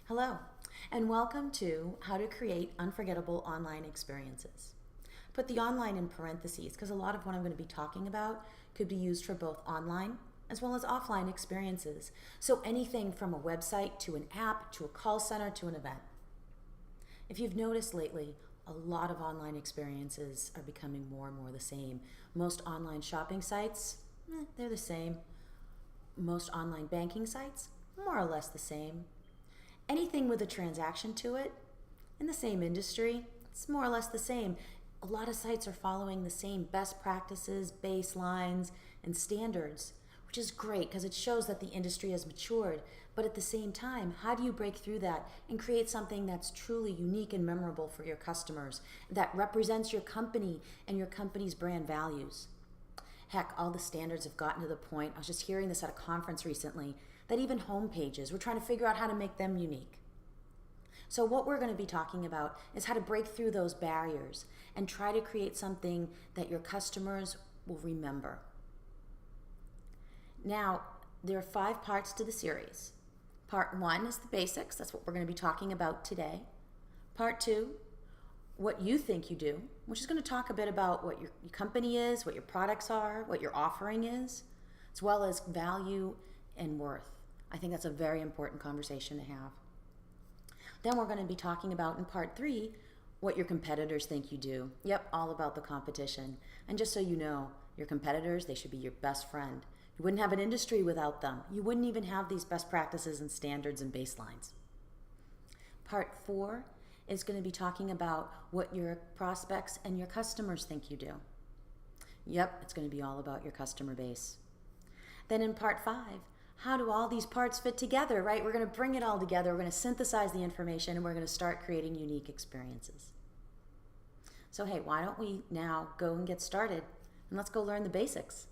Hello, and welcome to How to Create Unforgettable Online Experiences. Put the online in parentheses because a lot of what I'm going to be talking about could be used for both online as well as offline experiences. So anything from a website to an app to a call center to an event. If you've noticed lately, a lot of online experiences are becoming more and more the same. Most online shopping sites, they're the same. Most online banking sites, more or less the same. Anything with a transaction to it, in the same industry, it's more or less the same. A lot of sites are following the same best practices, baselines, and standards, which is great because it shows that the industry has matured. But at the same time, how do you break through that and create something that's truly unique and memorable for your customers, that represents your company and your company's brand values? Heck, all the standards have gotten to the point, I was just hearing this at a conference recently, that even home pages, we're trying to figure out how to make them unique. So what we're going to be talking about is how to break through those barriers and try to create something that your customers will remember. Now, there are 5 parts to the series. Part 1 is the basics. That's what we're going to be talking about today. Part 2, what you think you do, which is going to talk a bit about what your company is, what your products are, what your offering is, as well as value and worth. I think that's a very important conversation to have. Then we're going to be talking about in part 3 what your competitors think you do. Yep, all about the competition. And just so you know, your competitors, they should be your best friend. You wouldn't have an industry without them. You wouldn't even have these best practices and standards and baselines. Part 4 is going to be talking about what your prospects and your customers think you do. Yep, it's going to be all about your customer base. Then in part 5, how do all these parts fit together, right? We're going to bring it all together. We're going to synthesize the information and we're going to start creating unique experiences. So hey, why don't we now go and get started and let's go learn the basics.